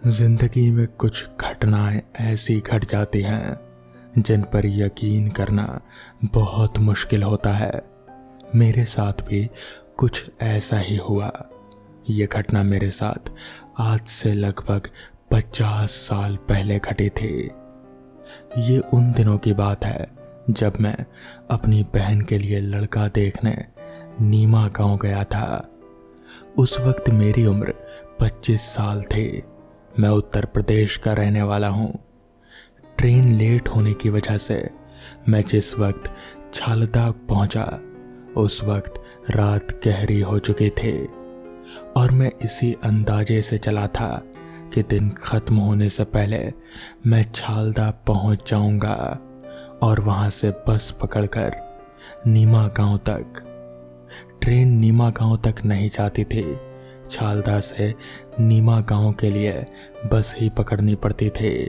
जिंदगी में कुछ घटनाएं ऐसी घट जाती हैं जिन पर यकीन करना बहुत मुश्किल होता है। मेरे साथ भी कुछ ऐसा ही हुआ। ये घटना मेरे साथ आज से लगभग 50 साल पहले घटी थी। ये उन दिनों की बात है जब मैं अपनी बहन के लिए लड़का देखने नीमा गांव गया था। उस वक्त मेरी उम्र 25 साल थी। मैं उत्तर प्रदेश का रहने वाला हूँ। ट्रेन लेट होने की वजह से मैं जिस वक्त छालदा पहुंचा उस वक्त रात गहरी हो चुकी थी और मैं इसी अंदाजे से चला था कि दिन खत्म होने से पहले मैं छालदा पहुंच जाऊंगा और वहां से बस पकड़कर नीमा गांव तक। ट्रेन नीमा गांव तक नहीं जाती थी। छालदा से नीमा गांव के लिए बस ही पकड़नी पड़ती थी।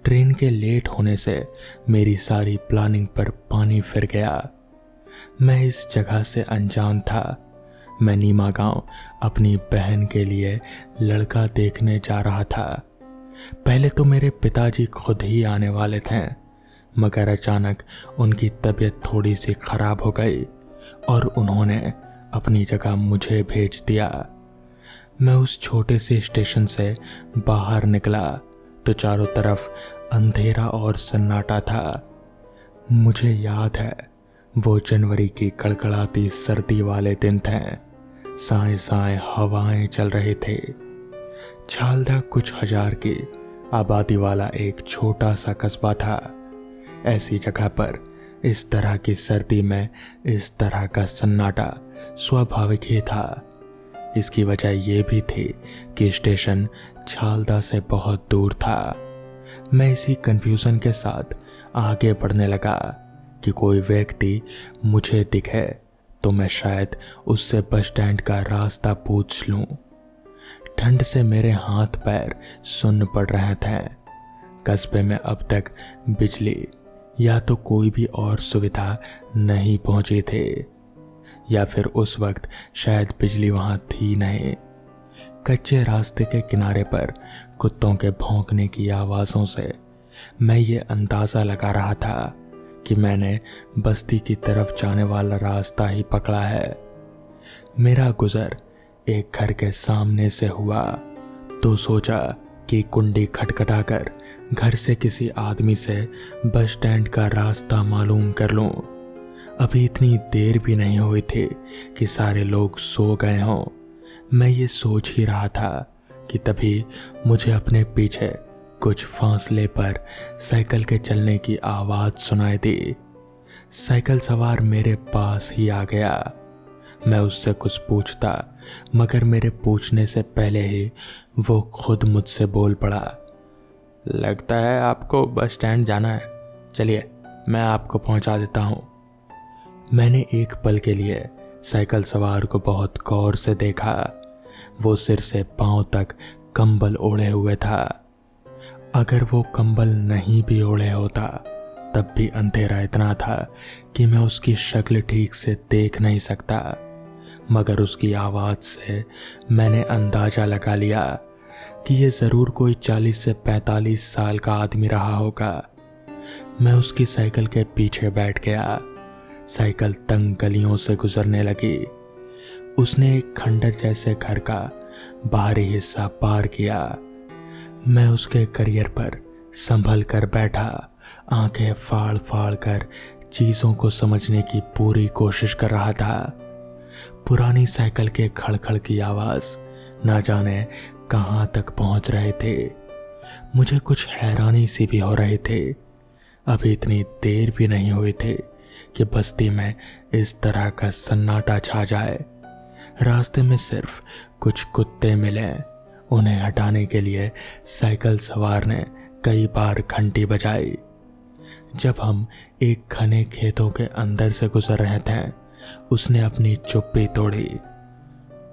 ट्रेन के लेट होने से मेरी सारी प्लानिंग पर पानी फिर गया। मैं इस जगह से अनजान था। मैं नीमा गांव अपनी बहन के लिए लड़का देखने जा रहा था। पहले तो मेरे पिताजी खुद ही आने वाले थे, मगर अचानक उनकी तबीयत थोड़ी सी खराब हो गई और उन्होंने अपनी जगह मुझे भेज दिया। मैं उस छोटे से स्टेशन से बाहर निकला तो चारों तरफ अंधेरा और सन्नाटा था। मुझे याद है वो जनवरी की कड़कड़ाती सर्दी वाले दिन थे। साए साए हवाएं चल रहे थे। छालदा कुछ हजार की आबादी वाला एक छोटा सा कस्बा था। ऐसी जगह पर इस तरह की सर्दी में इस तरह का सन्नाटा स्वाभाविक ही था। इसकी वजह यह भी थी कि स्टेशन छालदा से बहुत दूर था। मैं इसी कंफ्यूजन के साथ आगे बढ़ने लगा कि कोई व्यक्ति मुझे दिखे तो मैं शायद उससे बस स्टैंड का रास्ता पूछ लूं। ठंड से मेरे हाथ पैर सुन्न पड़ रहे थे। कस्बे में अब तक बिजली या तो कोई भी और सुविधा नहीं पहुंची थी, या फिर उस वक्त शायद बिजली वहां थी नहीं। कच्चे रास्ते के किनारे पर कुत्तों के भौंकने की आवाज़ों से मैं ये अंदाज़ा लगा रहा था कि मैंने बस्ती की तरफ जाने वाला रास्ता ही पकड़ा है। मेरा गुजर एक घर के सामने से हुआ तो सोचा कि कुंडी खटखटाकर घर से किसी आदमी से बस स्टैंड का रास्ता मालूम कर लूं। अभी इतनी देर भी नहीं हुई थी कि सारे लोग सो गए हों। मैं ये सोच ही रहा था कि तभी मुझे अपने पीछे कुछ फासले पर साइकिल के चलने की आवाज़ सुनाई दी। साइकिल सवार मेरे पास ही आ गया। मैं उससे कुछ पूछता, मगर मेरे पूछने से पहले ही वो खुद मुझसे बोल पड़ा, लगता है आपको बस स्टैंड जाना है, चलिए मैं आपको पहुंचा देता हूं। मैंने एक पल के लिए साइकिल सवार को बहुत गौर से देखा। वो सिर से पांव तक कंबल ओढ़े हुए था। अगर वो कंबल नहीं भी ओढ़े होता तब भी अंधेरा इतना था कि मैं उसकी शक्ल ठीक से देख नहीं सकता, मगर उसकी आवाज़ से मैंने अंदाज़ा लगा लिया कि ये ज़रूर कोई 40 से 45 साल का आदमी रहा होगा। मैं उसकी साइकिल के पीछे बैठ गया। साइकिल तंग गलियों से गुजरने लगी। उसने एक खंडर जैसे घर का बाहरी हिस्सा पार किया। मैं उसके करियर पर संभल कर बैठा, आंखें फाड़ फाड़ कर चीज़ों को समझने की पूरी कोशिश कर रहा था। पुरानी साइकिल के खड़खड़ की आवाज़ ना जाने कहाँ तक पहुँच रहे थे। मुझे कुछ हैरानी सी भी हो रही थी। अभी इतनी देर भी नहीं हुई थी कि बस्ती में इस तरह का सन्नाटा छा जाए। रास्ते में सिर्फ कुछ कुत्ते मिले। उन्हें हटाने के लिए साइकिल सवार ने कई बार घंटी बजाई। जब हम एक घने खेतों के अंदर से गुजर रहे थे, उसने अपनी चुप्पी तोड़ी।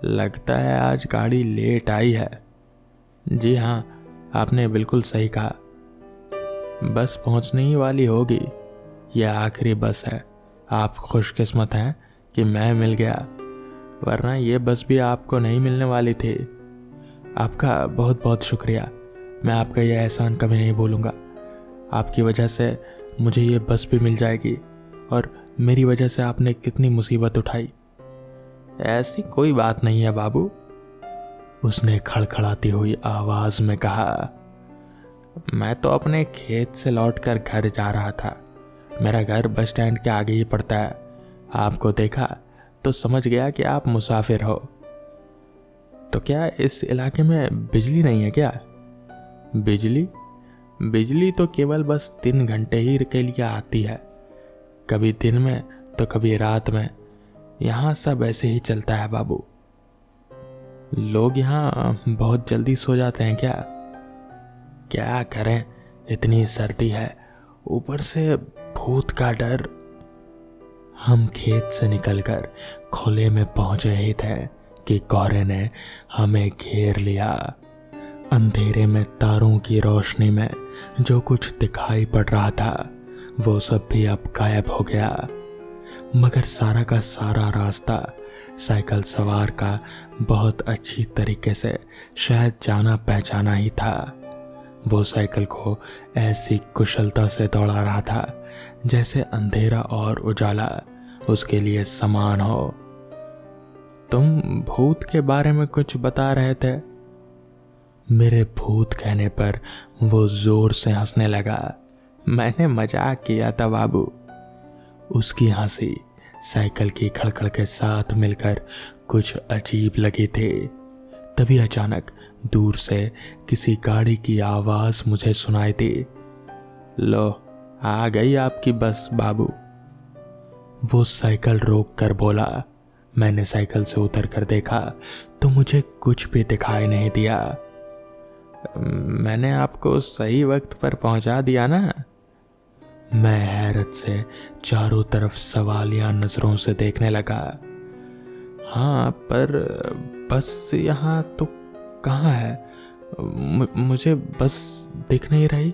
लगता है आज गाड़ी लेट आई है। जी हाँ, आपने बिल्कुल सही कहा। बस पहुंचने ही वाली होगी। यह आखिरी बस है। आप खुशकिस्मत हैं कि मैं मिल गया, वरना ये बस भी आपको नहीं मिलने वाली थी। आपका बहुत बहुत शुक्रिया। मैं आपका यह एहसान कभी नहीं भूलूंगा। आपकी वजह से मुझे ये बस भी मिल जाएगी और मेरी वजह से आपने कितनी मुसीबत उठाई। ऐसी कोई बात नहीं है बाबू, उसने खड़खड़ाती हुई आवाज में कहा। मैं तो अपने खेत से लौटकर घर जा रहा था। मेरा घर बस स्टैंड के आगे ही पड़ता है। आपको देखा तो समझ गया कि आप मुसाफिर हो। तो क्या इस इलाके में बिजली नहीं है क्या? बिजली तो केवल बस 3 घंटे ही के लिए आती है, कभी दिन में तो कभी रात में। यहाँ सब ऐसे ही चलता है बाबू। लोग यहाँ बहुत जल्दी सो जाते हैं क्या? क्या करें, इतनी सर्दी है, ऊपर से भूत का डर। हम खेत से निकलकर खुले में पहुंच रहे थे कि कोहरे ने हमें घेर लिया। अंधेरे में तारों की रोशनी में जो कुछ दिखाई पड़ रहा था वो सब भी अब गायब हो गया, मगर सारा का सारा रास्ता साइकिल सवार का बहुत अच्छी तरीके से शायद जाना पहचाना ही था। वो साइकिल को ऐसी कुशलता से दौड़ा रहा था जैसे अंधेरा और उजाला उसके लिए समान हो। तुम भूत के बारे में कुछ बता रहे थे। मेरे भूत कहने पर वो जोर से हंसने लगा। मैंने मजाक किया था बाबू। उसकी हंसी साइकिल की खड़खड़ के साथ मिलकर कुछ अजीब लगी थी। तभी अचानक दूर से किसी गाड़ी की आवाज मुझे सुनाई दी। लो, आ गई आपकी बस बाबू, वो साइकिल रोक कर बोला। मैंने साइकिल से उतर कर देखा तो मुझे कुछ भी दिखाई नहीं दिया। मैंने आपको सही वक्त पर पहुंचा दिया ना? मैं हैरत से चारों तरफ सवालिया नजरों से देखने लगा। हाँ, पर बस यहाँ तो कहाँ है? मुझे बस दिख नहीं रही।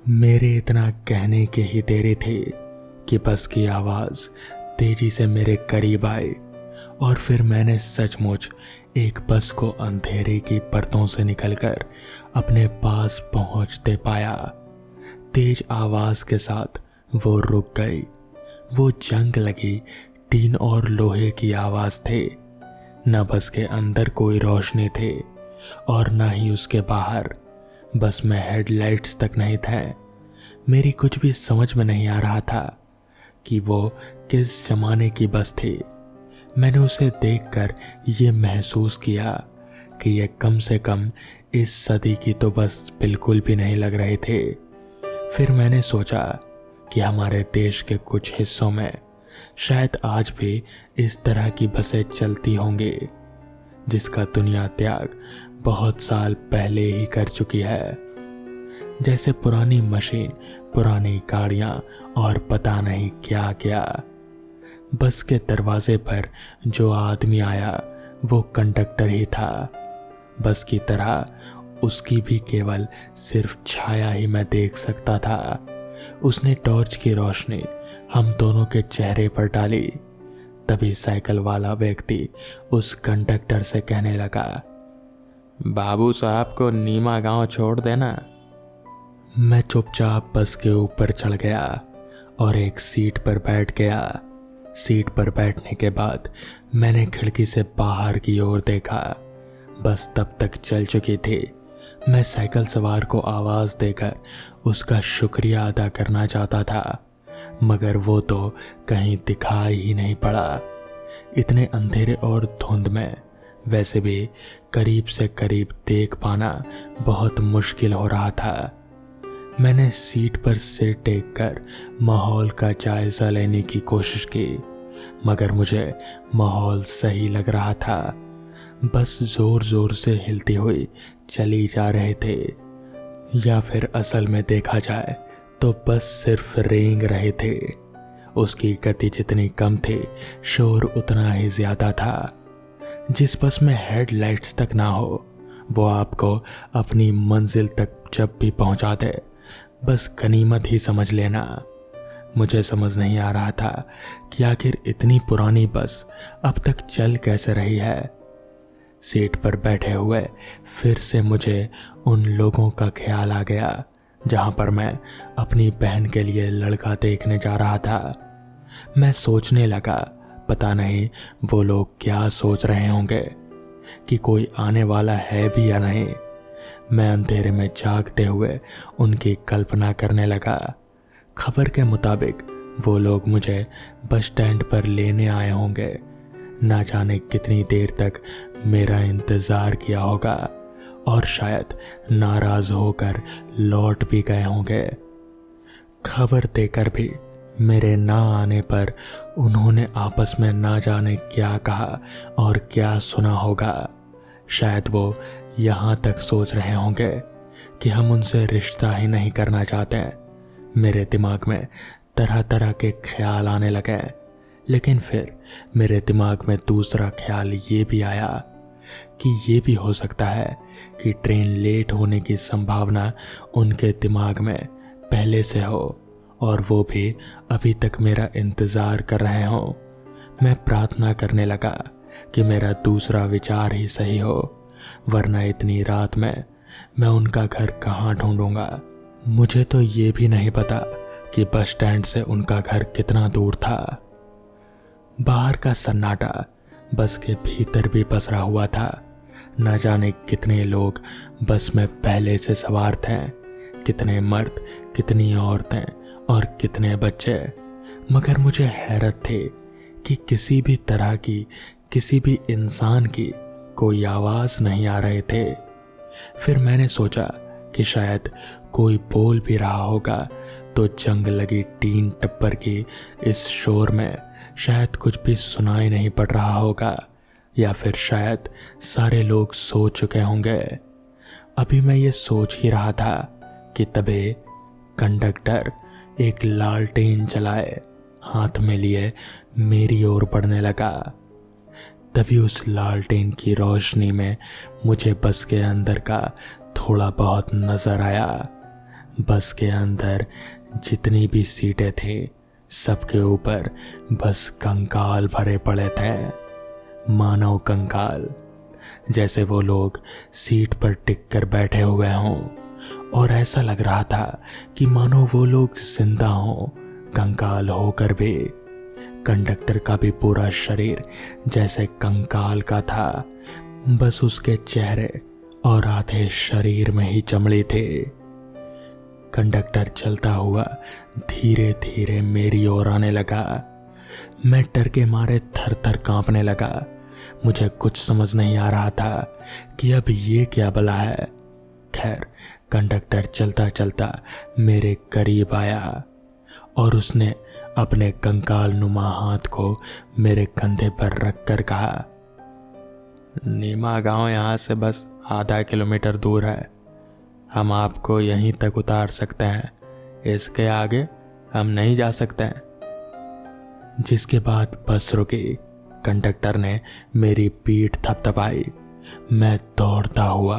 मेरे इतना कहने की ही देरी थी कि बस की आवाज तेजी से मेरे करीब आई और फिर मैंने सचमुच एक बस को अंधेरे की परतों से निकलकर अपने पास पहुंचते पाया। तेज आवाज के साथ वो रुक गई। वो जंग लगी टीन और लोहे की आवाज थी। न बस के अंदर कोई रोशनी थी और न ही उसके बाहर। बस में हेडलाइट्स तक नहीं थे। मेरी कुछ भी समझ में नहीं आ रहा था कि वो किस जमाने की बस थी। मैंने उसे देखकर ये महसूस किया कि ये कम से कम इस सदी की तो बस बिल्कुल भी नहीं लग रही थी। फिर मैंने सोचा कि हमारे देश के कुछ हिस्सों में शायद आज भी इस तरह की बसें चलती होंगी जिसका दुनिया त्याग बहुत साल पहले ही कर चुकी है। जैसे पुरानी मशीन, पुरानी गाड़ियां और पता नहीं क्या क्या। बस के दरवाजे पर जो आदमी आया वो कंडक्टर ही था। बस की तरह उसकी भी केवल सिर्फ छाया ही मैं देख सकता था। उसने टॉर्च की रोशनी हम दोनों के चेहरे पर डाली। तभी साइकिल वाला व्यक्ति उस कंडक्टर से कहने लगा, बाबू साहब को नीमा गांव छोड़ देना। मैं चुपचाप बस के ऊपर चढ़ गया और एक सीट पर बैठ गया। सीट पर बैठने के बाद मैंने खिड़की से बाहर की ओर देखा। बस तब तक चल चुकी थी। मैं साइकिल सवार को आवाज देकर उसका शुक्रिया अदा करना चाहता था, मगर वो तो कहीं दिखाई ही नहीं पड़ा। इतने अंधेरे और धुंध में वैसे भी करीब से करीब देख पाना बहुत मुश्किल हो रहा था। मैंने सीट पर सिर टेक कर माहौल का जायजा लेने की कोशिश की, मगर मुझे माहौल सही लग रहा था। बस जोर जोर से हिलती हुई चली जा रहे थे, या फिर असल में देखा जाए तो बस सिर्फ रेंग रहे थे। उसकी गति जितनी कम थी शोर उतना ही ज्यादा था। जिस बस में हेडलाइट्स तक ना हो वो आपको अपनी मंजिल तक जब भी पहुंचा दे बस गनीमत ही समझ लेना। मुझे समझ नहीं आ रहा था कि आखिर इतनी पुरानी बस अब तक चल कैसे रही है। सीट पर बैठे हुए फिर से मुझे उन लोगों का ख्याल आ गया जहां पर मैं अपनी बहन के लिए लड़का देखने जा रहा था। मैं सोचने लगा, पता नहीं वो लोग क्या सोच रहे होंगे कि कोई आने वाला है भी या नहीं। मैं अंधेरे में जागते हुए उनकी कल्पना करने लगा। खबर के मुताबिक वो लोग मुझे बस स्टैंड पर लेने आए होंगे। ना जाने कितनी देर तक मेरा इंतजार किया होगा और शायद नाराज होकर लौट भी गए होंगे। खबर देकर भी मेरे ना आने पर उन्होंने आपस में ना जाने क्या कहा और क्या सुना होगा। शायद वो यहाँ तक सोच रहे होंगे कि हम उनसे रिश्ता ही नहीं करना चाहते। मेरे दिमाग में तरह तरह के ख्याल आने लगे, लेकिन फिर मेरे दिमाग में दूसरा ख्याल ये भी आया कि ये भी हो सकता है कि ट्रेन लेट होने की संभावना उनके दिमाग में पहले से हो और वो भी अभी तक मेरा इंतजार कर रहे हो। मैं प्रार्थना करने लगा कि मेरा दूसरा विचार ही सही हो, वरना इतनी रात में मैं उनका घर कहाँ ढूंढूंगा। मुझे तो ये भी नहीं पता कि बस स्टैंड से उनका घर कितना दूर था। बाहर का सन्नाटा बस के भीतर भी पसरा हुआ था। न जाने कितने लोग बस में पहले से सवार थे, कितने मर्द, कितनी औरतें और कितने बच्चे। मगर मुझे हैरत थी कि किसी भी तरह की, किसी भी इंसान की कोई आवाज नहीं आ रहे थे। फिर मैंने सोचा कि शायद कोई बोल भी रहा होगा तो जंग लगी टीन टप्पर की इस शोर में शायद कुछ भी सुनाई नहीं पड़ रहा होगा, या फिर शायद सारे लोग सो चुके होंगे। अभी मैं ये सोच ही रहा था कि तभी कंडक्टर एक लालटेन जलाए हाथ में लिए मेरी ओर बढ़ने लगा। तभी उस लालटेन की रोशनी में मुझे बस के अंदर का थोड़ा बहुत नजर आया। बस के अंदर जितनी भी सीटें थी सबके ऊपर बस कंकाल भरे पड़े थे, मानव कंकाल, जैसे वो लोग सीट पर टिक कर बैठे हुए हों। और ऐसा लग रहा था कि मानो वो लोग जिंदा हों, कंकाल होकर भी। कंडक्टर का भी पूरा शरीर जैसे कंकाल का था, बस उसके चेहरे और आधे शरीर में ही चमड़ी थी। कंडक्टर चलता हुआ धीरे धीरे मेरी ओर आने लगा। मैं डर के मारे थर थर कांपने लगा। मुझे कुछ समझ नहीं आ रहा था कि अब ये क्या बला है। खैर, कंडक्टर चलता चलता मेरे करीब आया और उसने अपने कंकाल नुमा हाथ को मेरे कंधे पर रखकर कहा, नीमा गांव यहाँ से बस आधा किलोमीटर दूर है, हम आपको यहीं तक उतार सकते हैं, इसके आगे हम नहीं जा सकते हैं। जिसके बाद बस रुकी। कंडक्टर ने मेरी पीठ थपथपाई। मैं दौड़ता हुआ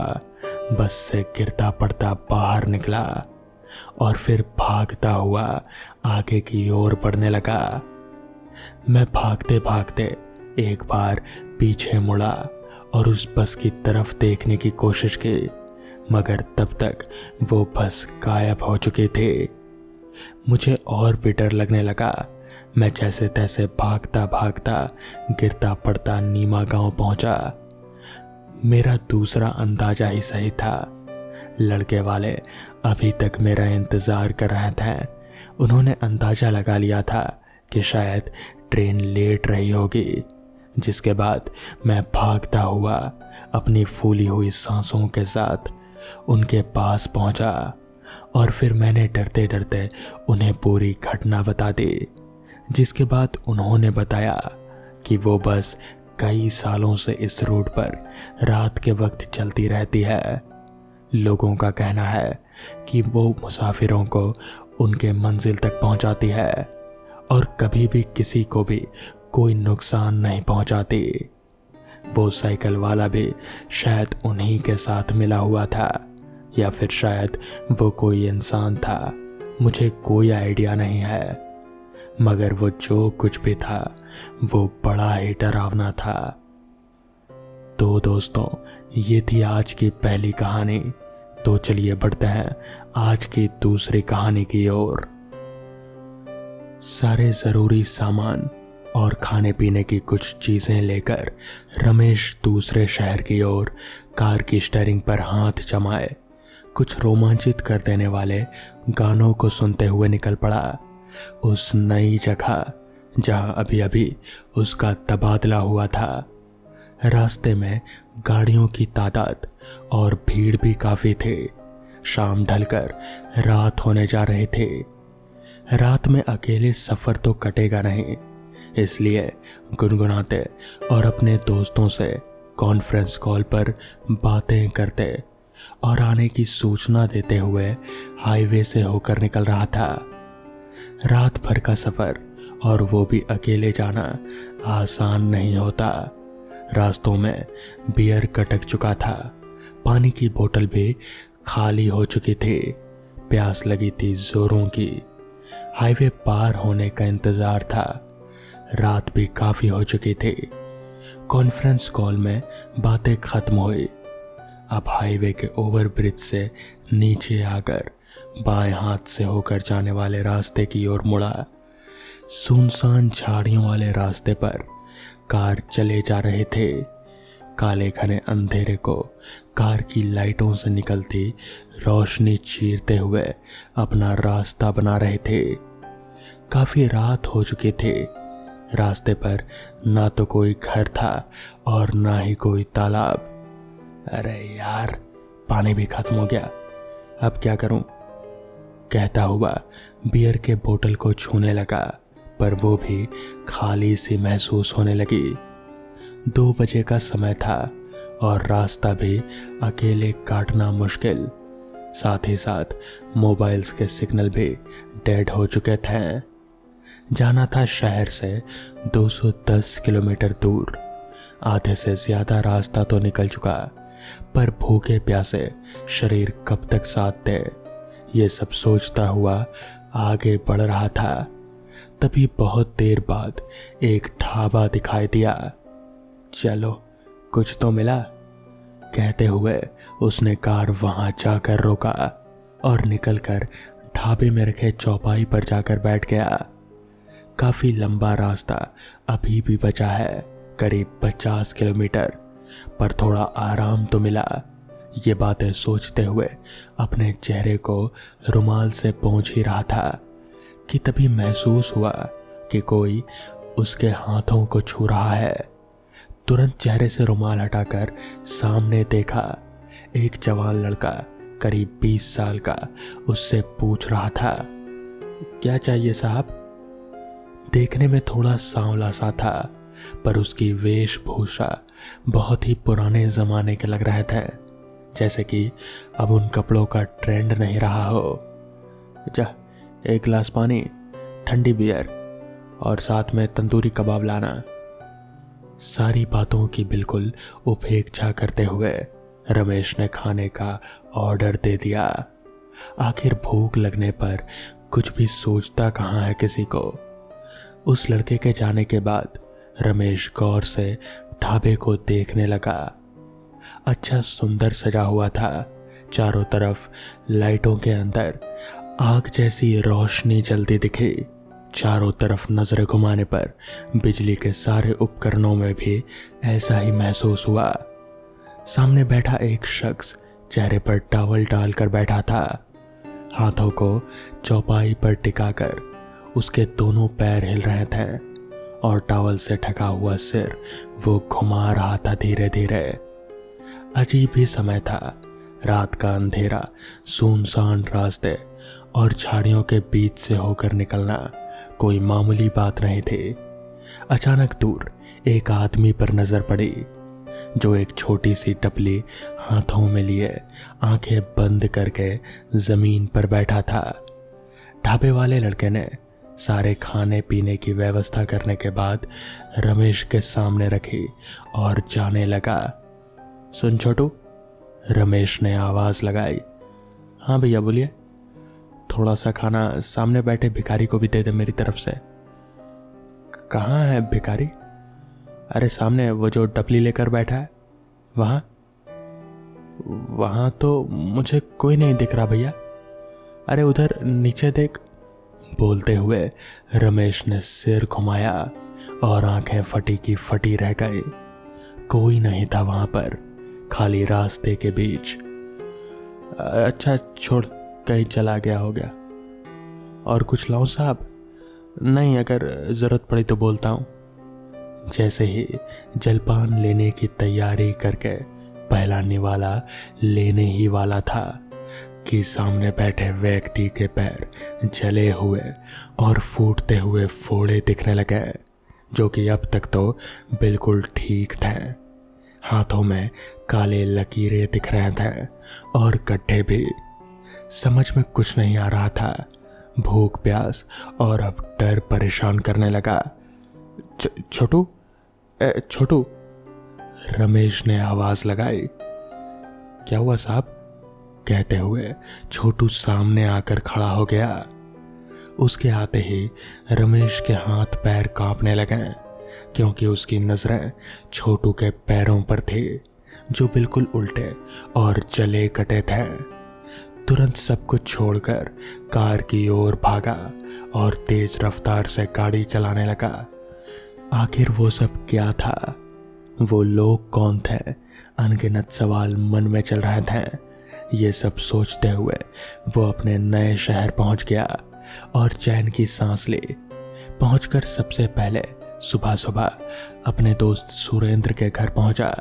बस से गिरता पड़ता बाहर निकला और फिर भागता हुआ आगे की ओर बढ़ने लगा। मैं भागते भागते एक बार पीछे मुड़ा और उस बस की तरफ देखने की कोशिश की, मगर तब तक वो बस गायब हो चुकी थी। मुझे और भी डर लगने लगा। मैं जैसे तैसे भागता भागता गिरता पड़ता नीमा गांव पहुंचा। मेरा दूसरा अंदाजा ही सही था। लड़के वाले अभी तक मेरा इंतजार कर रहे थे। उन्होंने अंदाजा लगा लिया था कि शायद ट्रेन लेट रही होगी। जिसके बाद मैं भागता हुआ अपनी फूली हुई सांसों के साथ उनके पास पहुंचा और फिर मैंने डरते डरते उन्हें पूरी घटना बता दी। जिसके बाद उन्होंने बताया कि वो बस कई सालों से इस रूट पर रात के वक्त चलती रहती है। लोगों का कहना है कि वो मुसाफिरों को उनके मंजिल तक पहुंचाती है और कभी भी किसी को भी कोई नुकसान नहीं पहुंचाती। वो साइकिल वाला भी शायद उन्हीं के साथ मिला हुआ था, या फिर शायद वो कोई इंसान था। मुझे कोई आइडिया नहीं है, मगर वो जो कुछ भी था वो बड़ा ही डरावना था। तो दोस्तों, ये थी आज की पहली कहानी। तो चलिए बढ़ते हैं आज की दूसरी कहानी की ओर। सारे जरूरी सामान और खाने पीने की कुछ चीजें लेकर रमेश दूसरे शहर की ओर कार की स्टीयरिंग पर हाथ जमाए कुछ रोमांचित कर देने वाले गानों को सुनते हुए निकल पड़ा उस नई जगह जहां अभी अभी उसका तबादला हुआ था। रास्ते में गाड़ियों की तादाद और भीड़ भी काफी थे। शाम ढलकर रात होने जा रहे थे। रात में अकेले सफर तो कटेगा नहीं, इसलिए गुनगुनाते और अपने दोस्तों से कॉन्फ्रेंस कॉल पर बातें करते और आने की सूचना देते हुए हाईवे से होकर निकल रहा था। रात भर का सफर और वो भी अकेले जाना आसान नहीं होता। रास्तों में बियर कटक चुका था, पानी की बोतल भी खाली हो चुकी थी, प्यास लगी थी जोरों की। हाईवे पार होने का इंतजार था। रात भी काफी हो चुकी थी। कॉन्फ्रेंस कॉल में बातें खत्म हुई। अब हाईवे के ओवरब्रिज से नीचे आकर बाएं हाथ से होकर जाने वाले रास्ते की ओर मुड़ा। सुनसान झाड़ियों वाले रास्ते पर कार चले जा रहे थे। काले घने अंधेरे को कार की लाइटों से निकलती रोशनी चीरते हुए अपना रास्ता बना रहे थे। काफी रात हो चुकी थी। रास्ते पर ना तो कोई घर था और ना ही कोई तालाब। अरे यार, पानी भी खत्म हो गया, अब क्या करूं? कहता हुआ बियर के बोतल को छूने लगा, पर वो भी खाली सी महसूस होने लगी। 2 बजे का समय था और रास्ता भी अकेले काटना मुश्किल। साथ ही साथ मोबाइल्स के सिग्नल भी डेड हो चुके थे। जाना था शहर से 210 किलोमीटर दूर। आधे से ज्यादा रास्ता तो निकल चुका, पर भूखे प्यासे शरीर कब तक साथ दे, ये सब सोचता हुआ आगे बढ़ रहा था। तभी बहुत देर बाद एक ढाबा दिखाई दिया। चलो, कुछ तो मिला, कहते हुए उसने कार वहां जाकर रोका और निकलकर ढाबे में रखे चौपाई पर जाकर बैठ गया। काफी लंबा रास्ता अभी भी बचा है, करीब 50 किलोमीटर, पर थोड़ा आराम तो मिला। ये बातें सोचते हुए अपने चेहरे को रुमाल से पोंछ ही रहा था कि तभी महसूस हुआ कि कोई उसके हाथों को छू रहा है। तुरंत चेहरे से रुमाल हटाकर सामने देखा। एक जवान लड़का करीब 20 साल का उससे पूछ रहा था, क्या चाहिए साहब? देखने में थोड़ा सांवला सा था, पर उसकी वेशभूषा बहुत ही पुराने जमाने के लग रहे थे, जैसे कि अब उन कपड़ों का ट्रेंड नहीं रहा हो। जा, एक गिलास पानी, ठंडी बियर और साथ में तंदूरी कबाब लाना। सारी बातों की बिल्कुल उपेक्षा करते हुए रमेश ने खाने का ऑर्डर दे दिया। आखिर भूख लगने पर कुछ भी सोचता कहाँ है किसी को। उस लड़के के जाने के बाद रमेश गौर से ढाबे को देखने लगा। अच्छा सुंदर सजा हुआ था। चारों तरफ लाइटों के अंदर आग जैसी रोशनी जलती दिखी। चारों तरफ नजर घुमाने पर बिजली के सारे उपकरणों में भी ऐसा ही महसूस हुआ। सामने बैठा एक शख्स चेहरे पर टॉवल डालकर बैठा था। हाथों को चौपाई पर टिकाकर उसके दोनों पैर हिल रहे थे और टॉवल से ढका हुआ सिर वो घुमा रहा था धीरे धीरे। अजीब ही समय था। रात का अंधेरा, सुनसान रास्ते और झाड़ियों के बीच से होकर निकलना कोई मामूली बात नहीं थी। अचानक दूर एक आदमी पर नजर पड़ी, जो एक छोटी सी टपली हाथों में लिए आंखें बंद करके जमीन पर बैठा था। ढाबे वाले लड़के ने सारे खाने पीने की व्यवस्था करने के बाद रमेश के सामने रखी और जाने लगा। सुन छोटू, रमेश ने आवाज लगाई। हाँ भैया बोलिए। थोड़ा सा खाना सामने बैठे भिखारी को भी दे दे मेरी तरफ से। कहाँ है भिखारी? अरे सामने वो जो टपली लेकर बैठा है। वहां वहां तो मुझे कोई नहीं दिख रहा भैया। अरे उधर नीचे देख। बोलते हुए रमेश ने सिर घुमाया और आंखें फटी की फटी रह गई। कोई नहीं था वहां पर, खाली रास्ते के बीच। अच्छा छोड़, कहीं चला गया हो गया। और कुछ लाऊं साहब? नहीं, अगर जरूरत पड़ी तो बोलता हूं। जैसे ही जलपान लेने की तैयारी करके पहला निवाला लेने ही वाला था कि सामने बैठे व्यक्ति के पैर जले हुए और फूटते हुए फोड़े दिखने लगे, जो कि अब तक तो बिल्कुल ठीक थे। हाथों में काले लकीरें दिख रहे थे और गड्ढे भी। समझ में कुछ नहीं आ रहा था। भूख प्यास और अब डर परेशान करने लगा। छोटू, छोटू, रमेश ने आवाज लगाई। क्या हुआ साहब? कहते हुए छोटू सामने आकर खड़ा हो गया। उसके आते ही रमेश के हाथ पैर कांपने लगे, क्योंकि उसकी नजरें छोटू के पैरों पर थी, जो बिल्कुल उल्टे और जले कटे थे। तुरंत सब कुछ छोड़कर कार की ओर भागा और तेज रफ्तार से गाड़ी चलाने लगा। आखिर वो सब क्या था? वो लोग कौन थे? अनगिनत सवाल मन में चल रहे थे। ये सब सोचते हुए वो अपने नए शहर पहुंच गया और चैन की सांस ली। पहुंचकर सबसे पहले सुबह सुबह अपने दोस्त सुरेंद्र के घर पहुंचा।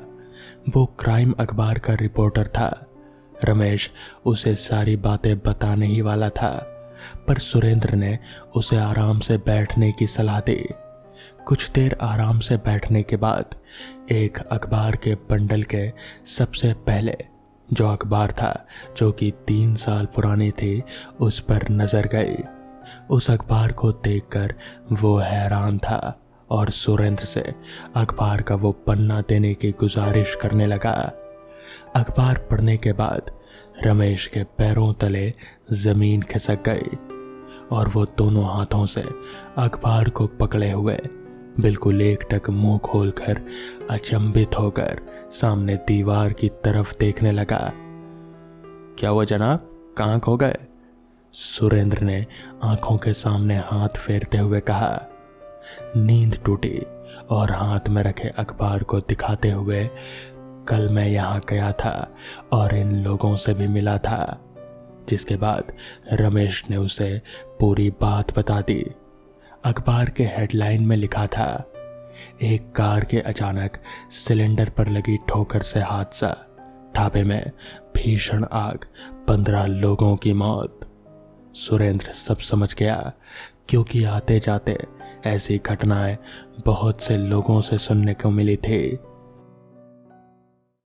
वो क्राइम अखबार का रिपोर्टर था। रमेश उसे सारी बातें बताने ही वाला था, पर सुरेंद्र ने उसे आराम से बैठने की सलाह दी। कुछ देर आराम से बैठने के बाद एक अखबार के बंडल के सबसे पहले जो अखबार था, जो कि 3 साल पुरानी थी, उस पर नजर गई। उस अखबार को देखकर वो हैरान था और सुरेंद्र से अखबार का वो पन्ना देने की गुजारिश करने लगा। अखबार पढ़ने के बाद रमेश के पैरों तले जमीन खिसक गई और वो दोनों हाथों से अखबार को पकड़े हुए बिल्कुल एकटक मुंह खोलकर अचंभित होकर सामने दीवार की तरफ देखने लगा। क्या हुआ जनाब, कहाँ खो गए? सुरेंद्र ने आंखों के सामने हाथ फेरते हुए कहा। नींद टूटी और हाथ में रखे अखबार को दिखाते हुए, कल मैं यहाँ गया था और इन लोगों से भी मिला था। जिसके बाद रमेश ने उसे पूरी बात बता दी। अखबार के हेडलाइन में लिखा था, एक कार के अचानक सिलेंडर पर लगी ठोकर से हादसा, ढाबे में भीषण आग, 15 लोगों की मौत। सुरेंद्र सब समझ गया, क्योंकि आते जाते ऐसी घटनाएं बहुत से लोगों से सुनने को मिली थी।